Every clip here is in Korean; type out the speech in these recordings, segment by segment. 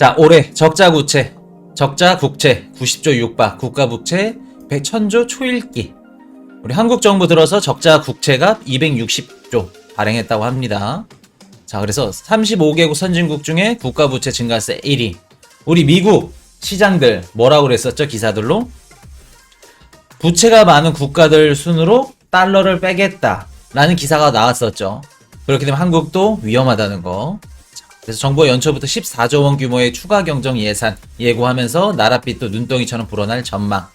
자, 올해 적자 국채 90조 육박, 국가 부채 1000조 초읽기. 우리 한국 정부 들어서 적자 국채가 260조 발행했다고 합니다. 자, 그래서 35개국 선진국 중에 국가 부채 증가세 1위. 우리 미국 시장들 뭐라고 그랬었죠? 기사들로 부채가 많은 국가들 순으로 달러를 빼겠다라는 기사가 나왔었죠. 그렇게 되면 한국도 위험하다는 거. 그래서 정부가 연초부터 14조 원 규모의 추가 경정 예산 예고하면서 나랏빛도 눈덩이처럼 불어날 전망.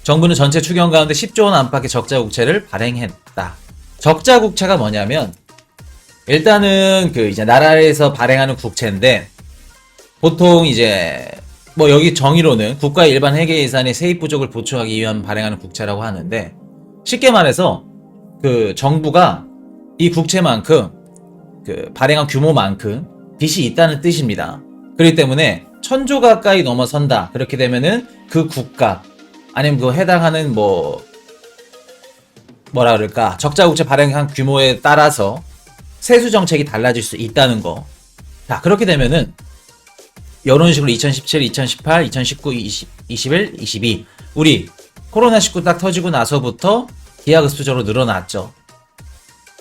정부는 전체 추경 가운데 10조 원 안팎의 적자 국채를 발행했다. 적자 국채가 뭐냐면 일단은 이제 나라에서 발행하는 국채인데 보통 이제 뭐 여기 정의로는 국가의 일반 회계 예산의 세입 부족을 보충하기 위한 발행하는 국채라고 하는데 쉽게 말해서 정부가 이 국채만큼 발행한 규모만큼 빚이 있다는 뜻입니다. 그렇기 때문에 1000조 가까이 넘어선다. 그렇게 되면은 그 국가 아니면 해당하는 뭐라 그럴까 적자 국채 발행한 규모에 따라서 세수 정책이 달라질 수 있다는 거. 자, 그렇게 되면은 이런 식으로 2017, 2018, 2019, 20, 21, 22 우리 코로나19 딱 터지고 나서부터 기하급수적으로 늘어났죠.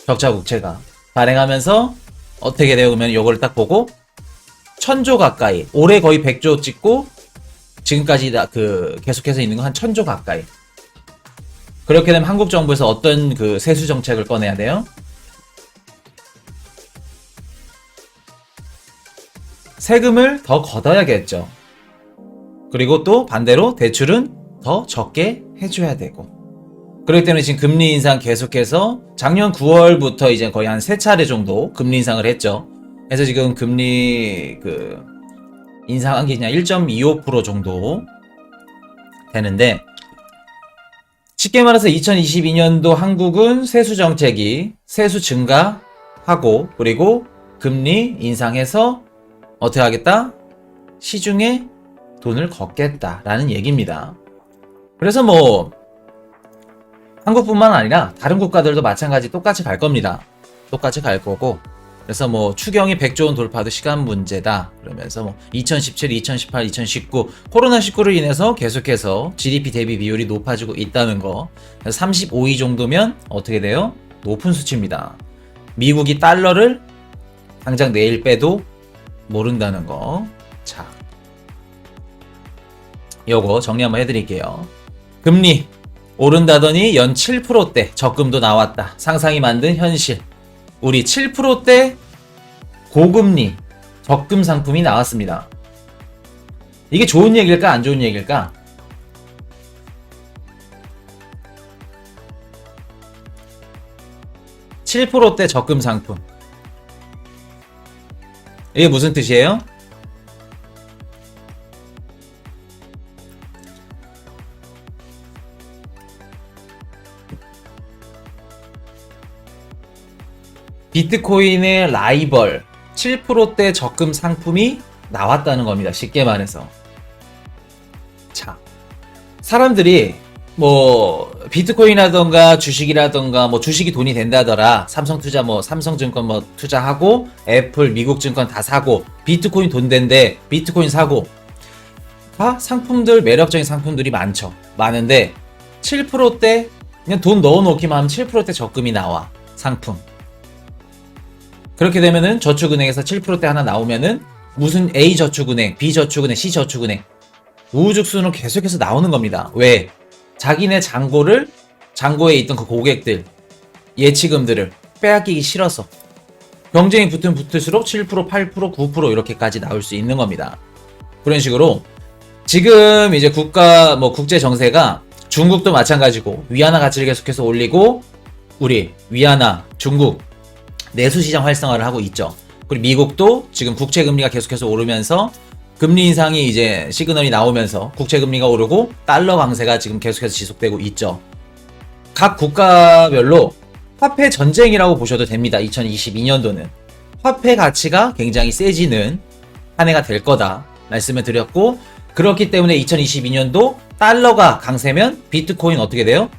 적자 국채가 발행하면서 어떻게 되어 보면 요거를 딱 보고 1000조 가까이 올해 거의 100조 찍고 지금까지 계속해서 있는 거 한 1000조 가까이. 그렇게 되면 한국 정부에서 어떤 세수 정책을 꺼내야 돼요? 세금을 더 걷어야겠죠. 그리고 또 반대로 대출은 더 적게 해줘야 되고. 그렇기 때문에 지금 금리 인상 계속해서 작년 9월부터 이제 거의 한 3차례 정도 금리 인상을 했죠. 그래서 지금 금리 인상한 게 그냥 1.25% 정도 되는데 쉽게 말해서 2022년도 한국은 세수 정책이 세수 증가하고 그리고 금리 인상해서 어떻게 하겠다? 시중에 돈을 걷겠다라는 얘기입니다. 그래서 한국뿐만 아니라 다른 국가들도 마찬가지 똑같이 갈 겁니다. 똑같이 갈 거고 그래서 추경이 100조 원 돌파도 시간 문제다. 그러면서 2017, 2018, 2019 코로나19로 인해서 계속해서 GDP 대비 비율이 높아지고 있다는 거. 그래서 35위 정도면 어떻게 돼요? 높은 수치입니다. 미국이 달러를 당장 내일 빼도 모른다는 거. 자, 요거 정리 한번 해드릴게요. 금리 오른다더니 연 7%대 적금도 나왔다. 상상이 만든 현실. 우리 7%대 고금리 적금 상품이 나왔습니다. 이게 좋은 얘기일까 안 좋은 얘기일까? (7%대) 적금 상품 이게 무슨 뜻이에요? 비트코인의 라이벌 7%대 적금 상품이 나왔다는 겁니다. 쉽게 말해서. 자, 사람들이 비트코인이라던가 주식이라던가 주식이 돈이 된다더라. 삼성투자 삼성증권 투자하고 애플 미국 증권 다 사고 비트코인 돈 된대. 비트코인 사고 다 상품들 매력적인 상품들이 많은데 7%대 그냥 돈 넣어놓기만 하면 7%대 적금이 나와. 상품. 그렇게 되면은 저축은행에서 7%대 하나 나오면은 무슨 A저축은행, B저축은행, C저축은행 우후죽순으로 계속해서 나오는 겁니다. 왜? 자기네 잔고에 있던 그 고객들 예치금들을 빼앗기기 싫어서 경쟁이 붙을수록 7%, 8%, 9% 이렇게까지 나올 수 있는 겁니다. 그런 식으로 지금 이제 국제 정세가 중국도 마찬가지고 위안화 가치를 계속해서 올리고 우리 위안화, 중국 내수시장 활성화를 하고 있죠. 그리고 미국도 지금 국채금리가 계속해서 오르면서 금리 인상이 이제 시그널이 나오면서 국채금리가 오르고 달러 강세가 지금 계속해서 지속되고 있죠. 각 국가별로 화폐 전쟁이라고 보셔도 됩니다. 2022년도는 화폐 가치가 굉장히 세지는 한 해가 될 거다 말씀을 드렸고 그렇기 때문에 2022년도 달러가 강세면 비트코인 어떻게 돼요?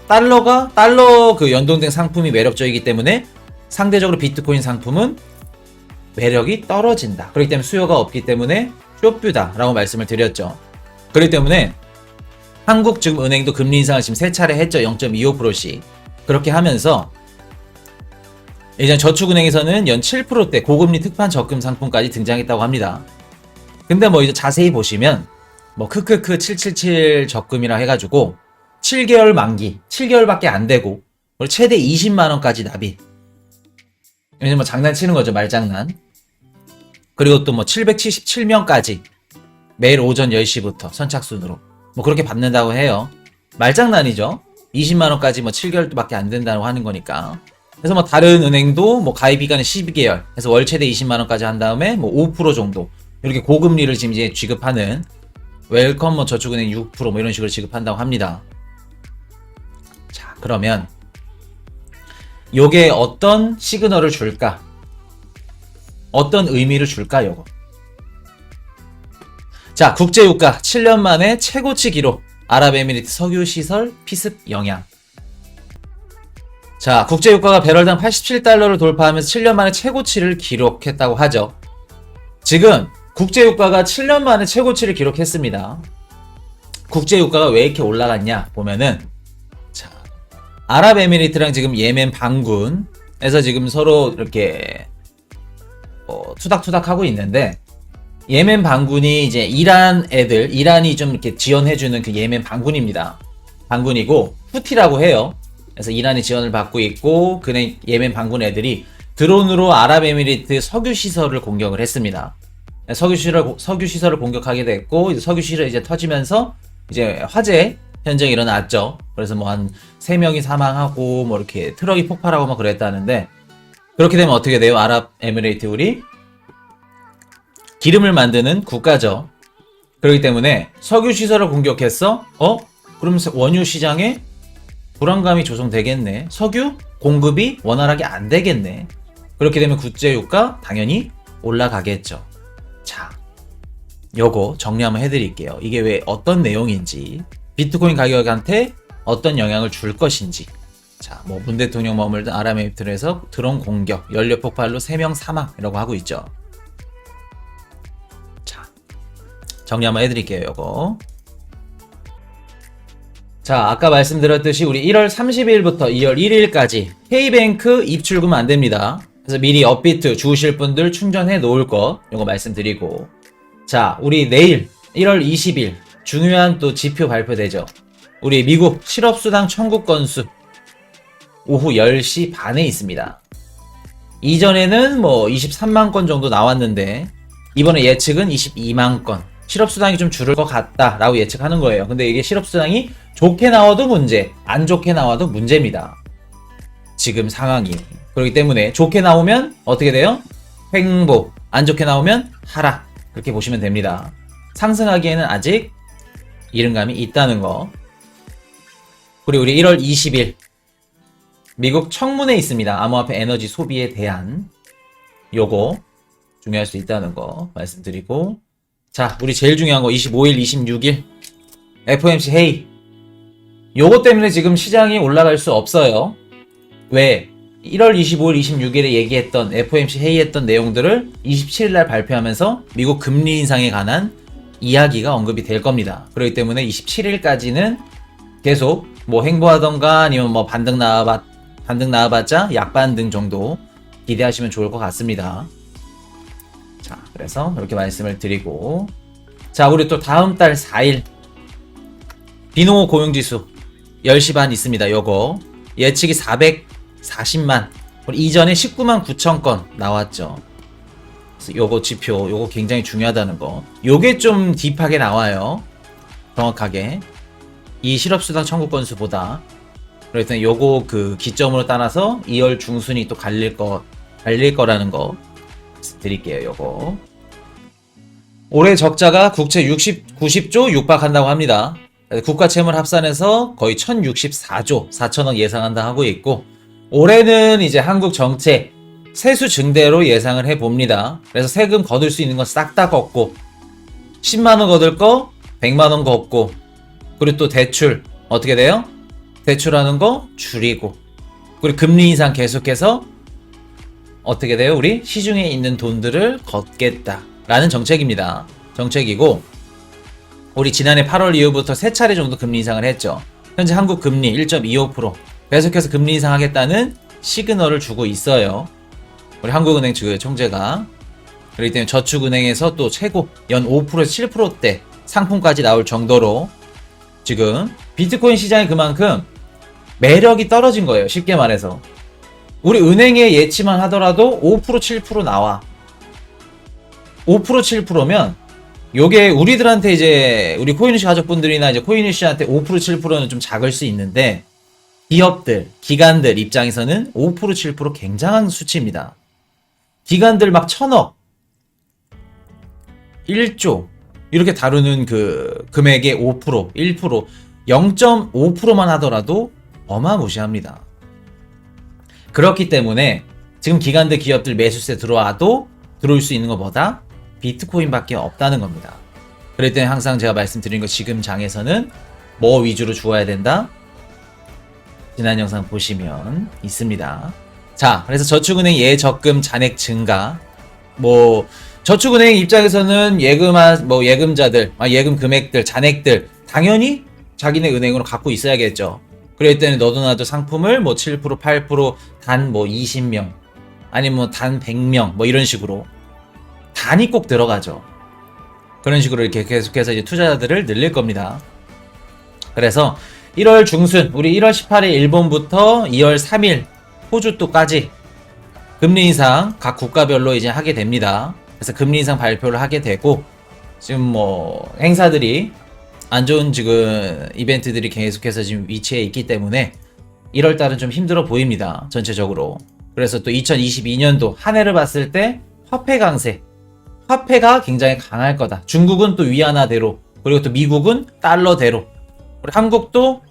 달러 연동된 상품이 매력적이기 때문에 상대적으로 비트코인 상품은 매력이 떨어진다. 그렇기 때문에 수요가 없기 때문에 쇼뷰다라고 말씀을 드렸죠. 그렇기 때문에 한국 지금 은행도 금리 인상을 지금 3차례 했죠. 0.25%씩. 그렇게 하면서 이제 저축은행에서는 연 7%대 고금리 특판 적금 상품까지 등장했다고 합니다. 근데 뭐 이제 자세히 보시면 뭐 크크크 777 적금이라 해가지고 7개월 만기, 7개월밖에 안 되고 최대 20만 원까지 납입. 왜냐면 장난치는 거죠, 말장난. 그리고 또 뭐 777명까지 매일 오전 10시부터 선착순으로 뭐 그렇게 받는다고 해요. 말장난이죠. 20만 원까지 뭐 7개월밖에 안 된다고 하는 거니까. 그래서 뭐 다른 은행도 뭐 가입 기간은 12개월, 그래서 월 최대 20만 원까지 한 다음에 뭐 5% 정도 이렇게 고금리를 지금 이제 지급하는 웰컴 뭐 저축은행 6%뭐 이런 식으로 지급한다고 합니다. 자, 그러면 요게 어떤 시그널을 줄까? 어떤 의미를 줄까, 요거? 자, 국제유가 7년 만에 최고치 기록. 아랍에미리트 석유시설 피습 영향. 자, 국제유가가 배럴당 87달러를 돌파하면서 7년 만에 최고치를 기록했다고 하죠. 지금 국제유가가 7년 만에 최고치를 기록했습니다. 국제유가가 왜 이렇게 올라갔냐 보면은, 자, 아랍에미리트랑 지금 예멘 반군에서 지금 서로 이렇게 투닥투닥 하고 있는데, 예멘 반군이 이제 이란이 좀 이렇게 지원해주는 그 예멘 반군입니다. 반군이고 후티라고 해요. 그래서 이란이 지원을 받고 있고, 예멘 반군 애들이 드론으로 아랍에미리트 석유시설을 공격을 했습니다. 석유시설을 공격하게 됐고, 이제 석유시설이 이제 터지면서 이제 화재 현장이 일어났죠. 그래서 뭐 한 3명이 사망하고, 뭐 이렇게 트럭이 폭발하고 막 그랬다는데, 그렇게 되면 어떻게 돼요? 아랍에미리트 우리 기름을 국가죠. 그렇기 때문에 석유시설을 공격했어? 그러면 원유 시장에 불안감이 조성되겠네. 석유 공급이 원활하게 안 되겠네. 그렇게 되면 국제유가 당연히 올라가겠죠. 자, 요거 정리 한번 해드릴게요. 이게 왜 어떤 내용인지, 비트코인 가격한테 어떤 영향을 줄 것인지. 자, 뭐 문 대통령 머물던 아랍에미리트에서 드론 공격, 연료 폭발로 3명 사망이라고 하고 있죠. 자, 정리 한번 해드릴게요. 요거. 자, 아까 말씀드렸듯이 우리 1월 30일부터 2월 1일까지 K뱅크 입출금 안 됩니다. 그래서 미리 업비트 주우실 분들 충전해 놓을 거 요거 말씀드리고, 자, 우리 내일 1월 20일 중요한 또 지표 발표되죠. 우리 미국 실업수당 청구 건수 오후 10시 반에 있습니다. 이전에는 뭐 23만 건 정도 나왔는데 이번에 예측은 22만 건. 실업수당이 좀 줄을 것 같다라고 예측하는 거예요. 근데 이게 실업수당이 좋게 나와도 문제, 안 좋게 나와도 문제입니다. 지금 상황이. 그렇기 때문에 좋게 나오면 어떻게 돼요? 횡보. 안 좋게 나오면 하락. 그렇게 보시면 됩니다. 상승하기에는 아직 이른감이 있다는 거. 그리고 우리 1월 20일 미국 청문회 있습니다. 암호화폐 에너지 소비에 대한 요거 중요할 수 있다는 거 말씀드리고, 자, 우리 제일 중요한 거 25일, 26일 FOMC 회의. 요거 때문에 지금 시장이 올라갈 수 없어요. 왜? 1월 25일, 26일에 얘기했던 FOMC 회의했던 내용들을 27일 날 발표하면서 미국 금리 인상에 관한 이야기가 언급이 될 겁니다. 그렇기 때문에 27일까지는 계속 뭐 행보하던가 아니면 뭐 반등 나와봤자 약반등 정도 기대하시면 좋을 것 같습니다. 자, 그래서 이렇게 말씀을 드리고, 자, 우리 또 다음 달 4일 비농 고용지수 10시 반 있습니다. 요거 예측이 440만, 이전에 19만 9천 건 나왔죠. 그래서 요거 지표, 요거 굉장히 중요하다는 거. 요게 좀 딥하게 나와요. 정확하게 이 실업수당 청구 건수보다. 그래서 요거 그 기점으로 따라서 2월 중순이 또 갈릴 거라는 거 드릴게요. 요거 올해 적자가 국채 90조 육박한다고 합니다. 국가 채물 합산해서 거의 1064조 4천억 예상한다 하고 있고, 올해는 이제 한국 정책 세수 증대로 예상을 해봅니다. 그래서 세금 거둘 수 있는 거 싹 다 걷고, 10만원 거둘 거 100만원 걷고, 그리고 또 대출 어떻게 돼요? 대출하는 거 줄이고, 그리고 금리 인상 계속해서 어떻게 돼요? 우리 시중에 있는 돈들을 걷겠다라는 정책입니다. 정책이고, 우리 지난해 8월 이후부터 3차례 정도 금리 인상을 했죠. 현재 한국 금리 1.25%, 계속해서 금리 인상하겠다는 시그널을 주고 있어요. 우리 한국은행 측 총재가. 그렇기 때문에 저축은행에서 또 최고 연 5%에서 7%대 상품까지 나올 정도로 지금 비트코인 시장이 그만큼 매력이 떨어진 거예요. 쉽게 말해서. 우리 은행에 예치만 하더라도 5% 7% 나와. 5% 7%면 요게 우리들한테 이제 우리 코인니시 가족분들이나 이제 코인니시한테 5% 7%는 좀 작을 수 있는데, 기업들, 기관들 입장에서는 5% 7% 굉장한 수치입니다. 기관들 막 1000억, 1조 이렇게 다루는 그 금액의 5%, 1%, 0.5%만 하더라도 어마무시합니다. 그렇기 때문에 지금 기관들 기업들 매수세 들어와도 들어올 수 있는 것보다 비트코인밖에 없다는 겁니다. 그럴 때는 항상 제가 말씀드린 거, 지금 장에서는 뭐 위주로 주어야 된다? 지난 영상 보시면 있습니다. 자, 그래서 저축은행 예적금 잔액 증가. 뭐 저축은행 입장에서는 예금자들, 예금 금액들, 잔액들 당연히 자기네 은행으로 갖고 있어야겠죠. 그럴 때는 너도 나도 상품을 뭐 7%, 8%, 단 뭐 20명, 아니면 뭐 단 100명, 뭐 이런 식으로 단이 꼭 들어가죠. 그런 식으로 이렇게 계속해서 이제 투자자들을 늘릴 겁니다. 그래서 1월 중순, 우리 1월 18일 일본부터 2월 3일 호주도까지 금리 인상 각 국가별로 이제 하게 됩니다. 그래서 금리 인상 발표를 하게 되고, 지금 뭐 행사들이 안 좋은 지금 이벤트들이 계속해서 지금 위치해 있기 때문에 1월 달은 좀 힘들어 보입니다. 전체적으로. 그래서 또 2022년도 한 해를 봤을 때 화폐 강세, 화폐가 굉장히 강할 거다. 중국은 또 위안화대로, 그리고 또 미국은 달러대로, 우리 한국도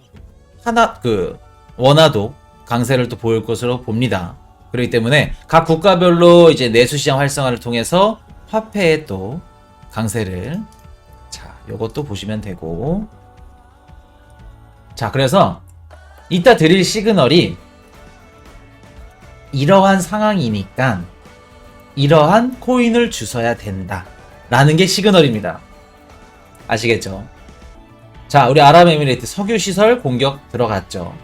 원화도 강세를 또 보일 것으로 봅니다. 그렇기 때문에 각 국가별로 이제 내수시장 활성화를 통해서 화폐에 또 강세를, 자, 요것도 보시면 되고. 자, 그래서 이따 드릴 시그널이 이러한 상황이니까 이러한 코인을 주셔야 된다 라는 게 시그널입니다. 아시겠죠? 자, 우리 아랍에미리트 석유시설 공격 들어갔죠.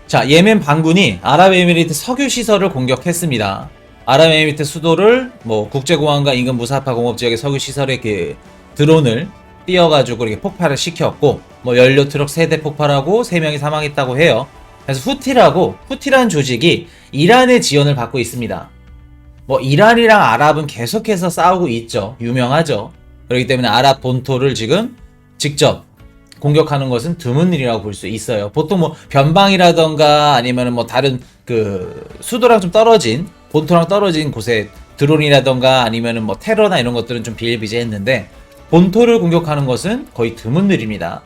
자, 예멘 반군이 아랍에미리트 석유시설을 공격했습니다. 아랍에미리트 수도를 뭐 국제공항과 인근 무사파 공업지역의 석유시설에 그 드론을 띄워가지고 이렇게 폭발을 시켰고, 뭐 연료 트럭 3대 폭발하고 3명이 사망했다고 해요. 그래서 후티라는 조직이 이란의 지원을 받고 있습니다. 뭐 이란이랑 아랍은 계속해서 싸우고 있죠. 유명하죠. 그렇기 때문에 아랍 본토를 지금 직접 공격하는 것은 드문 일이라고 볼 수 있어요. 보통 뭐 변방이라던가 아니면은 뭐 다른 그 수도랑 좀 떨어진, 본토랑 떨어진 곳에 드론이라던가 아니면은 뭐 테러나 이런 것들은 좀 비일비재했는데, 본토를 공격하는 것은 거의 드문 일입니다.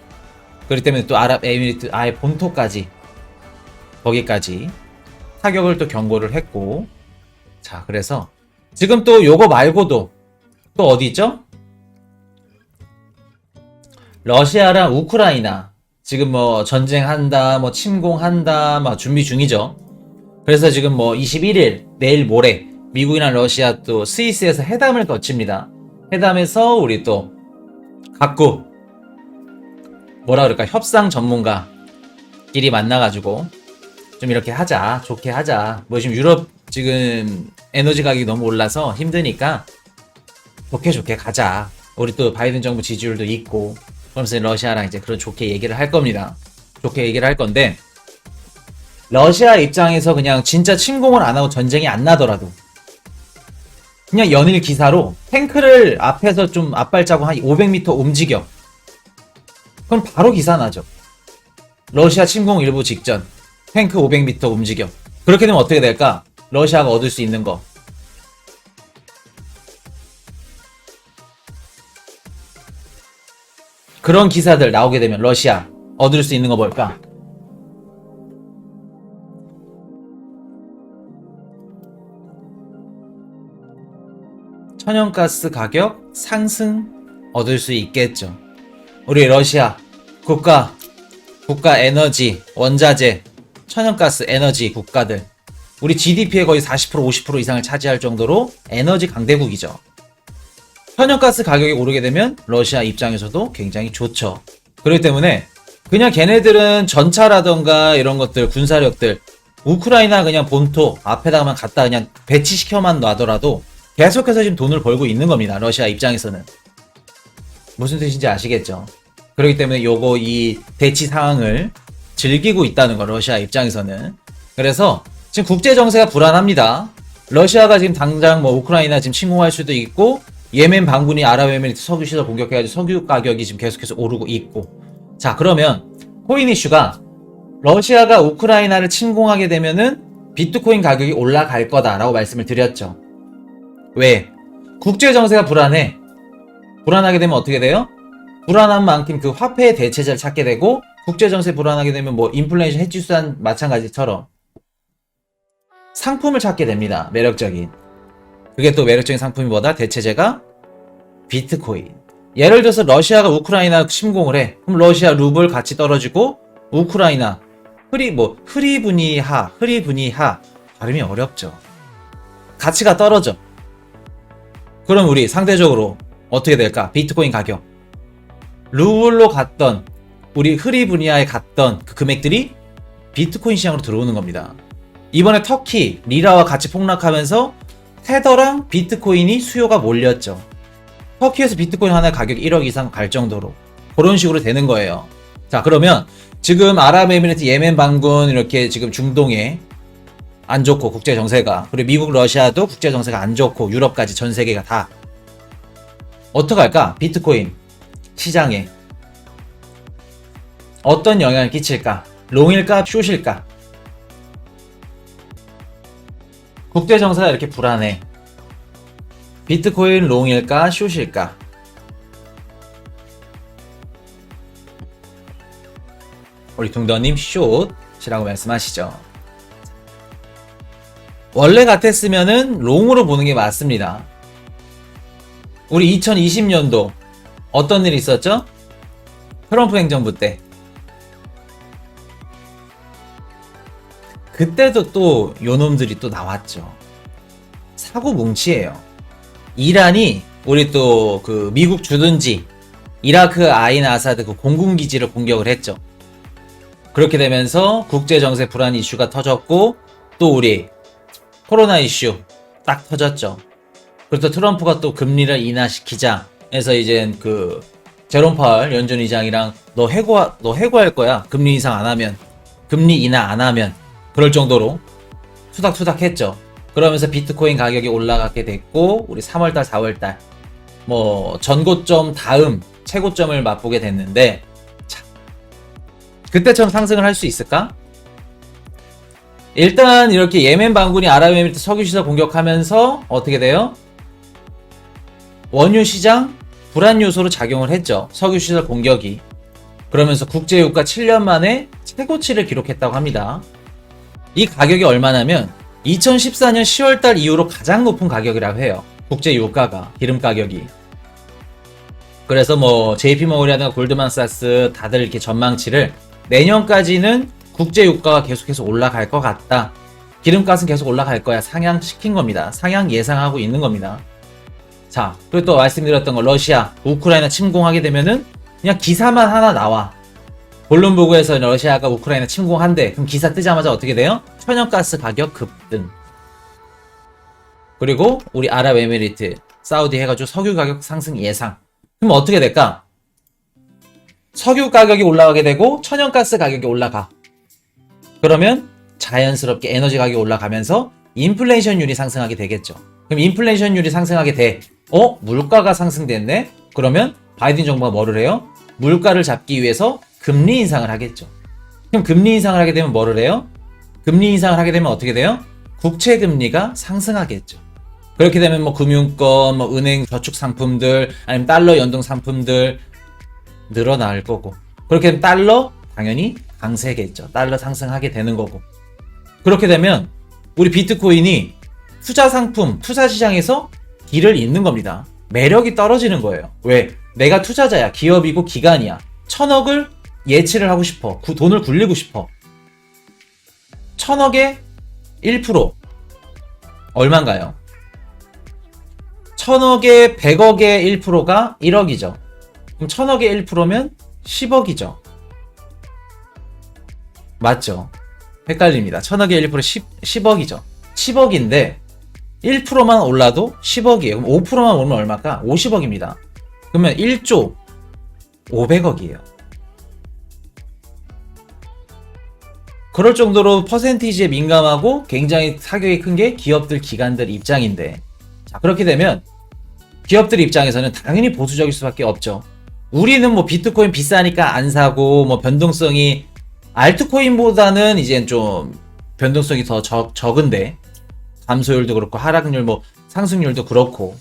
그렇기 때문에 또 아랍에미리트 아예 본토까지, 거기까지 타격을 또 경고를 했고. 자, 그래서 지금 또 요거 말고도 또 어디 있죠? 러시아랑 우크라이나 지금 뭐 전쟁한다, 뭐 침공한다, 막 준비 중이죠. 그래서 지금 뭐 21일 내일 모레 미국이랑 러시아 또 스위스에서 회담을 거칩니다. 회담에서 우리 또 각국 뭐라 그럴까, 협상 전문가끼리 만나가지고 좀 이렇게 하자, 좋게 하자. 뭐 지금 유럽 지금 에너지 가격이 너무 올라서 힘드니까 좋게 가자. 우리 또 바이든 정부 지지율도 있고, 그러면서 러시아랑 이제 그런 좋게 얘기를 할 겁니다. 좋게 얘기를 할 건데, 러시아 입장에서 그냥 진짜 침공을 안 하고 전쟁이 안 나더라도 그냥 연일 기사로 탱크를 앞에서 좀 앞발자국 한 500m 움직여. 그럼 바로 기사 나죠. 러시아 침공 일부 직전 탱크 500m 움직여. 그렇게 되면 어떻게 될까? 러시아가 얻을 수 있는 거, 그런 기사들 나오게 되면 러시아 얻을 수 있는 거 뭘까? 천연가스 가격 상승 얻을 수 있겠죠. 우리 러시아 국가 에너지, 원자재, 천연가스 에너지 국가들 우리 GDP의 거의 40% 50% 이상을 차지할 정도로 에너지 강대국이죠. 천연가스 가격이 오르게 되면 러시아 입장에서도 굉장히 좋죠. 그렇기 때문에 그냥 걔네들은 전차라던가 이런 것들 군사력들 우크라이나 그냥 본토 앞에다가만 갖다 그냥 배치시켜만 놔더라도 계속해서 지금 돈을 벌고 있는 겁니다. 러시아 입장에서는. 무슨 뜻인지 아시겠죠? 그렇기 때문에 요거 이 대치 상황을 즐기고 있다는 거 러시아 입장에서는. 그래서 지금 국제 정세가 불안합니다. 러시아가 지금 당장 뭐 우크라이나 지금 침공할 수도 있고 예멘 반군이 아랍에미리트 석유 시설 공격해가지고 석유 가격이 지금 계속해서 오르고 있고. 자, 그러면 코인 이슈가 러시아가 우크라이나를 침공하게 되면은 비트코인 가격이 올라갈 거다라고 말씀을 드렸죠. 왜? 국제 정세가 불안해. 불안하게 되면 어떻게 돼요? 불안한 만큼 그 화폐의 대체제를 찾게 되고 국제 정세 불안하게 되면 뭐 인플레이션 해지 수단 마찬가지처럼 상품을 찾게 됩니다. 매력적인. 그게 또 매력적인 상품이 뭐다? 대체제가 비트코인. 예를 들어서 러시아가 우크라이나 침공을 해. 그럼 러시아 루블 가치 떨어지고 우크라이나 흐리브니하 발음이 어렵죠. 가치가 떨어져. 그럼 우리 상대적으로 어떻게 될까? 비트코인 가격. 루블로 갔던 우리 흐리브니아에 갔던 그 금액들이 비트코인 시장으로 들어오는 겁니다. 이번에 터키 리라와 같이 폭락하면서 테더랑 비트코인이 수요가 몰렸죠. 터키에서 비트코인 하나의 가격이 1억 이상 갈 정도로 그런 식으로 되는 거예요. 자, 그러면 지금 아랍에미리트 예멘 반군 이렇게 지금 중동에 안 좋고 국제 정세가, 그리고 미국 러시아도 국제 정세가 안 좋고 유럽까지 전 세계가 다 어떡할까? 비트코인 시장에 어떤 영향을 끼칠까? 롱일까? 숏일까? 국제 정세가 이렇게 불안해. 비트코인 롱일까? 숏일까? 우리 둥더님 숏이라고 말씀하시죠. 원래 같았으면은 롱으로 보는 게 맞습니다. 우리 2020년도 어떤 일이 있었죠? 트럼프 행정부 때. 그때도 또 요놈들이 또 나왔죠. 사고뭉치예요. 이란이 우리 또 그 미국 주둔지 이라크 아인 아사드 그 공군기지를 공격을 했죠. 그렇게 되면서 국제정세 불안 이슈가 터졌고 또 우리 코로나 이슈 딱 터졌죠. 그래서 트럼프가 또 금리를 인하시키자 해서 이제 그 제롬 파월 연준 의장이랑 너 해고할 거야. 금리 인상 안 하면, 금리 인하 안 하면. 그럴 정도로 투닥투닥 했죠. 그러면서 비트코인 가격이 올라가게 됐고 우리 3월달 4월달 뭐 전고점 다음 최고점을 맛보게 됐는데, 자, 그때처럼 상승을 할 수 있을까? 일단 이렇게 예멘 반군이 아랍에미리트 석유시설 공격하면서 어떻게 돼요? 원유 시장 불안 요소로 작용을 했죠. 석유시설 공격이. 그러면서 국제유가 7년 만에 최고치를 기록했다고 합니다. 이 가격이 얼마냐면 2014년 10월달 이후로 가장 높은 가격이라고 해요. 국제유가가, 기름 가격이. 그래서 뭐 JP모건이라든가 골드만삭스 다들 이렇게 전망치를 내년까지는 국제유가가 계속해서 올라갈 것 같다. 기름값은 계속 올라갈 거야. 상향시킨 겁니다. 상향 예상하고 있는 겁니다. 자, 그리고 또 말씀드렸던 거 러시아, 우크라이나 침공하게 되면은 그냥 기사만 하나 나와. 블룸버그에서 러시아가 우크라이나 침공한대. 그럼 기사 뜨자마자 어떻게 돼요? 천연가스 가격 급등. 그리고 우리 아랍에미리트, 사우디 해가지고 석유 가격 상승 예상. 그럼 어떻게 될까? 석유 가격이 올라가게 되고 천연가스 가격이 올라가. 그러면 자연스럽게 에너지 가격이 올라가면서 인플레이션율이 상승하게 되겠죠. 그럼 인플레이션율이 상승하게 돼. 물가가 상승됐네? 그러면 바이든 정부가 뭐를 해요? 물가를 잡기 위해서 금리 인상을 하겠죠. 그럼 금리 인상을 하게 되면 뭐를 해요? 금리 인상을 하게 되면 어떻게 돼요? 국채 금리가 상승하겠죠. 그렇게 되면 뭐 금융권, 뭐 은행 저축 상품들, 아니면 달러 연동 상품들 늘어날 거고. 그렇게 되면 달러 당연히 강세겠죠. 달러 상승하게 되는 거고. 그렇게 되면 우리 비트코인이 투자 상품, 투자 시장에서 길을 잇는 겁니다. 매력이 떨어지는 거예요. 왜? 내가 투자자야. 기업이고 기관이야. 1000억을 예치를 하고 싶어. 돈을 굴리고 싶어. 1000억에 1% 얼마인가요? 1000억에 100억의 1%가 1억이죠. 그럼 1000억의 1%면 10억이죠. 맞죠? 헷갈립니다. 1000억의 1% 10억이죠. 10억인데 1%만 올라도 10억이에요. 그럼 5%만 오르면 얼마일까? 50억입니다. 그러면 1조 500억이에요. 그럴 정도로 퍼센티지에 민감하고 굉장히 타격이 큰 게 기업들, 기관들 입장인데, 자, 그렇게 되면 기업들 입장에서는 당연히 보수적일 수밖에 없죠. 우리는 뭐 비트코인 비싸니까 안 사고, 뭐 변동성이 알트코인보다는 이제 좀 변동성이 더 적은데, 감소율도 그렇고 하락률 뭐 상승률도 그렇고,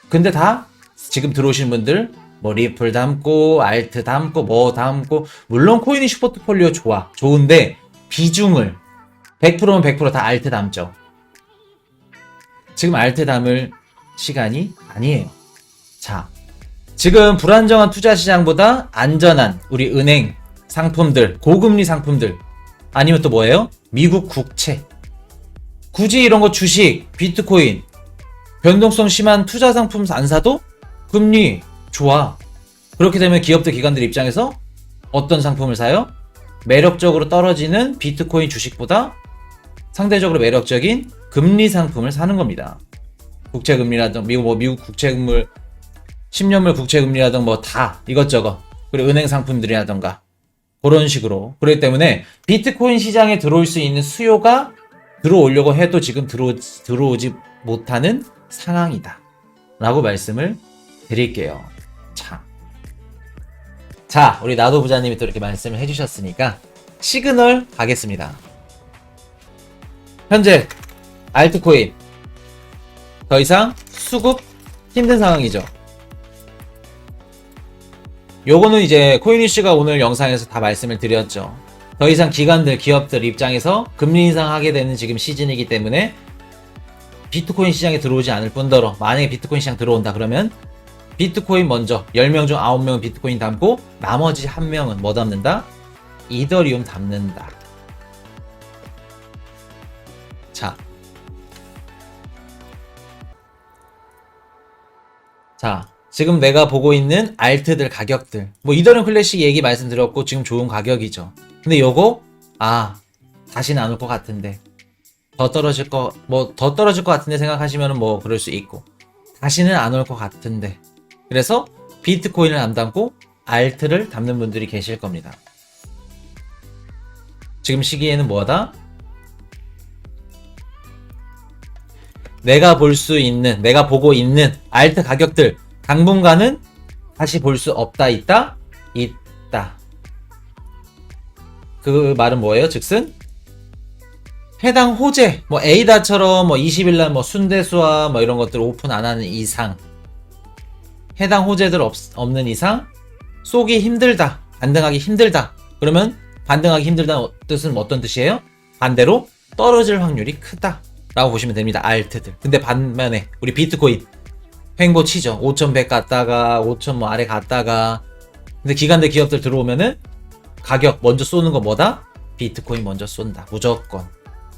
근데 다 지금 들어오신 분들 뭐 리플 담고 알트 담고 뭐 담고, 물론 코인이 슈퍼포트폴리오 좋은데 비중을 100%면 100% 다 알트 담죠. 지금 알트 담을 시간이 아니에요. 자, 지금 불안정한 투자 시장보다 안전한 우리 은행 상품들, 고금리 상품들, 아니면 또 뭐예요? 미국 국채, 굳이 이런 거 주식, 비트코인, 변동성 심한 투자 상품 안 사도 금리 좋아. 그렇게 되면 기업들, 기관들 입장에서 어떤 상품을 사요? 매력적으로 떨어지는 비트코인 주식보다 상대적으로 매력적인 금리 상품을 사는 겁니다. 국채금리라든 미국 국채금물, 10년물 국채금리라든 뭐 다 이것저것, 그리고 은행 상품들이라든가 그런 식으로. 그렇기 때문에 비트코인 시장에 들어올 수 있는 수요가 들어오려고 해도 지금 들어오지 못하는 상황이다 라고 말씀을 드릴게요. 자, 우리 나도 부자님이 또 이렇게 말씀을 해주셨으니까 시그널 가겠습니다. 현재 알트코인 더 이상 수급 힘든 상황이죠. 요거는 이제 코인이슈가 오늘 영상에서 다 말씀을 드렸죠. 더 이상 기관들, 기업들 입장에서 금리 인상하게 되는 지금 시즌이기 때문에 비트코인 시장에 들어오지 않을 뿐더러, 만약에 비트코인 시장 들어온다 그러면 비트코인 먼저 10명 중 9명은 비트코인 담고 나머지 1명은 뭐 담는다? 이더리움 담는다. 자, 지금 내가 보고 있는 알트들 가격들, 뭐 이더리움 클래식 얘기 말씀드렸고 지금 좋은 가격이죠. 근데 요거 다시는 안 올 것 같은데, 더 떨어질 것 같은데 생각하시면은 뭐 그럴 수 있고, 다시는 안 올 것 같은데, 그래서 비트코인을 안 담고 알트를 담는 분들이 계실 겁니다. 지금 시기에는 뭐다? 내가 보고 있는 알트 가격들 당분간은 다시 볼 수 없다, 있다. 그 말은 뭐예요? 즉슨 해당 호재, 뭐 에이다처럼 뭐 20일날 뭐 순대수와 뭐 이런 것들 오픈 안 하는 이상, 해당 호재들 없는 이상 쏘기 힘들다, 반등하기 힘들다. 그러면 반등하기 힘들다는 뜻은 어떤 뜻이에요? 반대로 떨어질 확률이 크다 라고 보시면 됩니다. 알트들. 근데 반면에 우리 비트코인 횡보 치죠. 5100 갔다가 5000 뭐 아래 갔다가. 근데 기관들, 기업들 들어오면은 가격 먼저 쏘는 거 뭐다? 비트코인 먼저 쏜다, 무조건.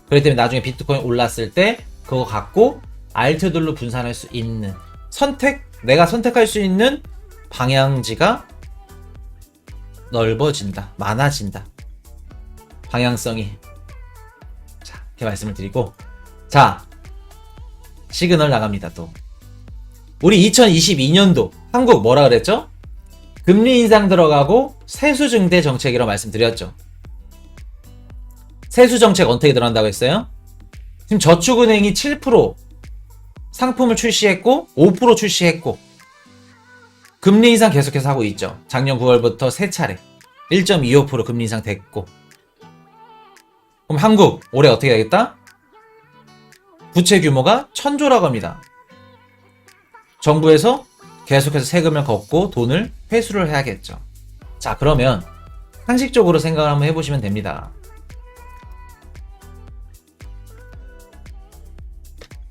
그렇기 때문에 나중에 비트코인 올랐을 때 그거 갖고 알트들로 분산할 수 있는 내가 선택할 수 있는 방향지가 넓어진다, 많아진다, 방향성이. 자, 이렇게 말씀을 드리고, 자, 시그널 나갑니다. 또 우리 2022년도 한국 뭐라 그랬죠? 금리 인상 들어가고 세수 증대 정책이라고 말씀드렸죠. 세수 정책 어떻게 들어간다고 했어요? 지금 저축은행이 7% 상품을 출시했고 5% 출시했고 금리 인상 계속해서 하고 있죠. 작년 9월부터 3차례 1.25% 금리 인상 됐고. 그럼 한국 올해 어떻게 되겠다? 부채 규모가 1000조라고 합니다. 정부에서 계속해서 세금을 걷고 돈을 회수를 해야겠죠. 자, 그러면 상식적으로 생각을 한번 해보시면 됩니다.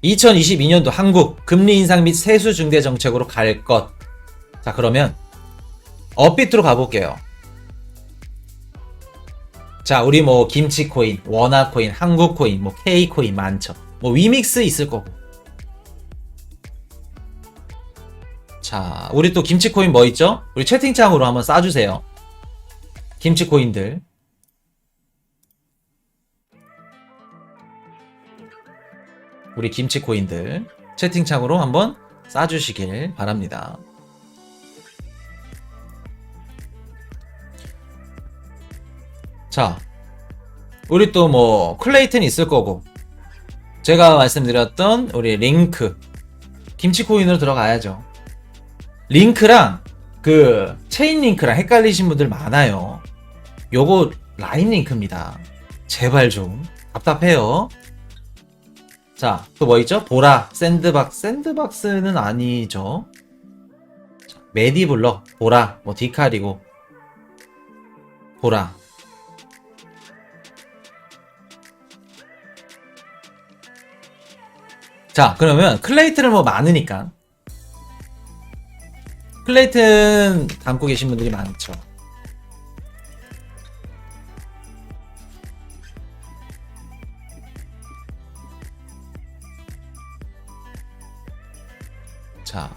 2022년도 한국 금리 인상 및 세수 증대 정책으로 갈 것. 자, 그러면 업비트로 가볼게요. 자, 우리 뭐 김치코인, 원화코인, 한국코인, 뭐 K코인 많죠. 뭐 위믹스 있을 거고. 자, 우리 또 김치코인 뭐 있죠? 우리 채팅창으로 한번 쏴주세요. 김치코인들. 우리 김치코인들 채팅창으로 한번 쏴주시길 바랍니다. 자, 우리 또 뭐 클레이튼 있을 거고, 제가 말씀드렸던 우리 링크 김치코인으로 들어가야죠. 링크랑 그 체인 링크랑 헷갈리신 분들 많아요. 요거 라인 링크입니다. 제발 좀 답답해요. 자, 또 뭐 있죠? 보라, 샌드박스는 아니죠. 자, 메디블럭, 보라, 뭐 디칼이고 보라. 자, 그러면 클레이튼을 뭐 많으니까 클레이튼 담고 계신 분들이 많죠. 자,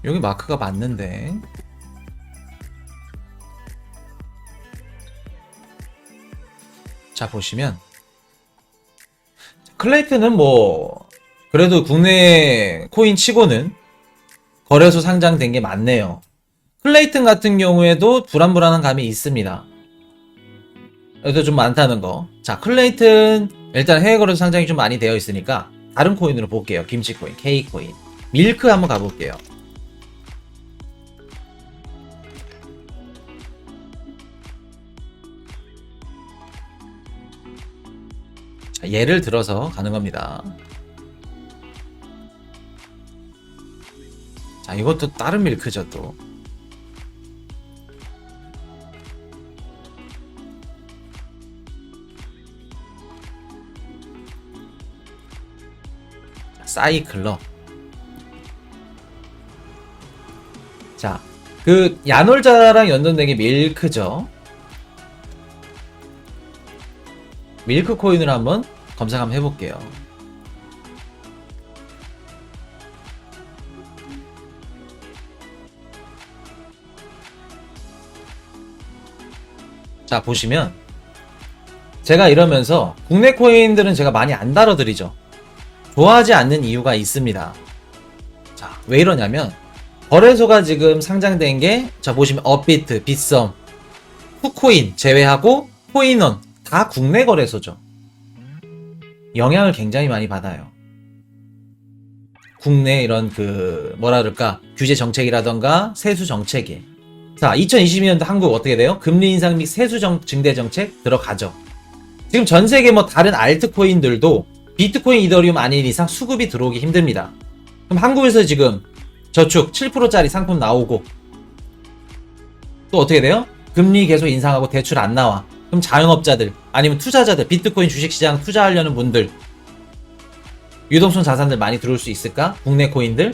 여기 마크가 맞는데 자, 보시면 클레이튼은 뭐 그래도 국내 코인 치고는 거래소 상장된 게 많네요. 클레이튼 같은 경우에도 불안불안한 감이 있습니다. 그래도 좀 많다는 거. 자, 클레이튼 일단 해외 거래소 상장이 좀 많이 되어 있으니까 다른 코인으로 볼게요. 김치코인, K코인, 밀크 한번 가볼게요. 자, 예를 들어서 가는 겁니다. 자, 이것도 다른 밀크죠 또. 사이클러. 자, 그 야놀자랑 연동된 게 밀크죠. 밀크 코인을 한번 검색 한번 해볼게요. 자, 보시면 제가 이러면서 국내 코인들은 제가 많이 안 다뤄드리죠. 좋아하지 않는 이유가 있습니다. 자, 왜 이러냐면 거래소가 지금 상장된 게, 자, 보시면 업비트, 빗썸, 후코인 제외하고 코인원 다 국내 거래소죠. 영향을 굉장히 많이 받아요. 국내 이런 그 뭐라 그럴까 규제 정책이라던가 세수 정책에. 자, 2022년도 한국 어떻게 돼요? 금리 인상 및 세수 증대 정책 들어가죠. 지금 전 세계 뭐 다른 알트코인들도 비트코인, 이더리움 아닌 이상 수급이 들어오기 힘듭니다. 그럼 한국에서 지금 저축 7%짜리 상품 나오고 또 어떻게 돼요? 금리 계속 인상하고 대출 안 나와. 그럼 자영업자들 아니면 투자자들, 비트코인 주식시장 투자하려는 분들, 유동성 자산들 많이 들어올 수 있을까? 국내 코인들?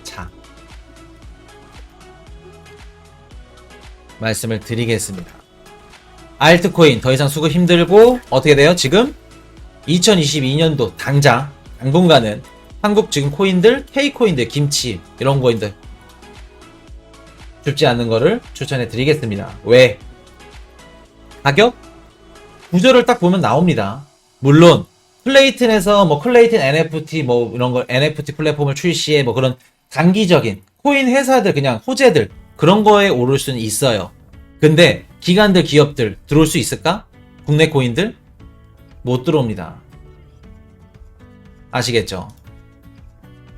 자, 말씀을 드리겠습니다. 알트코인 더 이상 수급 힘들고 어떻게 돼요? 지금 2022년도 당분간은 한국 지금 코인들, K코인들, 김치 이런 코인들 죽지 않는 거를 추천해 드리겠습니다. 왜? 가격? 구조를 딱 보면 나옵니다. 물론 클레이튼에서 뭐 클레이튼 NFT 뭐 이런 거 NFT 플랫폼을 출시해 뭐 그런 단기적인 코인 회사들 그냥 호재들 그런 거에 오를 수는 있어요. 근데 기관들, 기업들 들어올 수 있을까? 국내 코인들? 못 들어옵니다. 아시겠죠?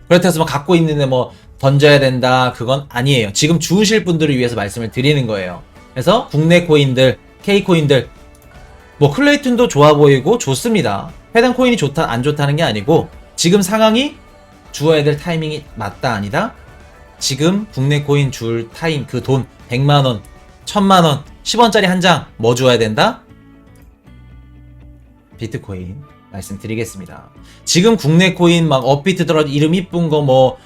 그렇다고 해서 뭐 갖고 있는데 뭐 던져야 된다 그건 아니에요. 지금 주우실 분들을 위해서 말씀을 드리는 거예요. 그래서 국내 코인들, K코인들 뭐 클레이튼도 좋아 보이고 좋습니다. 해당 코인이 좋다 안 좋다는 게 아니고 지금 상황이 주어야 될 타이밍이 맞다 아니다. 지금 국내 코인 줄 타임 그 돈 100만원 1000만원 10원짜리 한 장 뭐 주어야 된다? 비트코인 말씀드리겠습니다. 지금 국내 코인 막 업비트 들어 이름 이쁜 거 뭐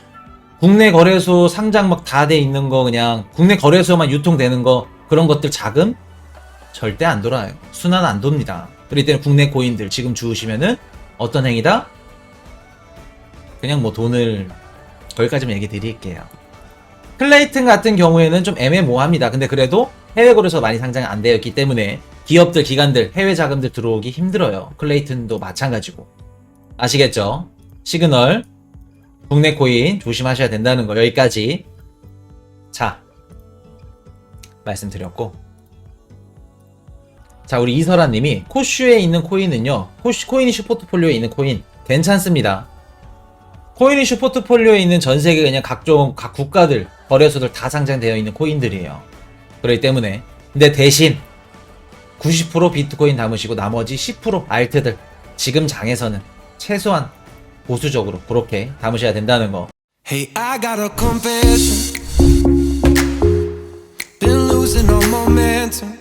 국내 거래소 상장 막 다 돼 있는 거, 그냥 국내 거래소만 유통되는 거, 그런 것들 자금 절대 안 돌아요. 순환 안 돕니다. 그럴 때는 국내 코인들 지금 주우시면은 어떤 행위다? 그냥 뭐 돈을, 거기까지만 얘기 드릴게요. 클레이튼 같은 경우에는 좀 애매모호합니다. 근데 그래도 해외 거래소 많이 상장이 안 되어 있기 때문에 기업들, 기관들, 해외 자금들 들어오기 힘들어요. 클레이튼도 마찬가지고. 아시겠죠? 시그널, 국내 코인 조심하셔야 된다는 거, 여기까지. 자, 말씀드렸고. 자, 우리 이설아 님이 코슈에 있는 코인은요, 코인이슈 포트폴리오에 있는 코인 괜찮습니다. 코인이슈 포트폴리오에 있는 전 세계 그냥 각 국가들, 거래소들 다 상장되어 있는 코인들이에요. 그렇기 때문에. 근데 대신 90% 비트코인 담으시고 나머지 10% 알트들 지금 장에서는 최소한 보수적으로 그렇게 담으셔야 된다는 거. Hey, I got a confession. Been losing all momentum.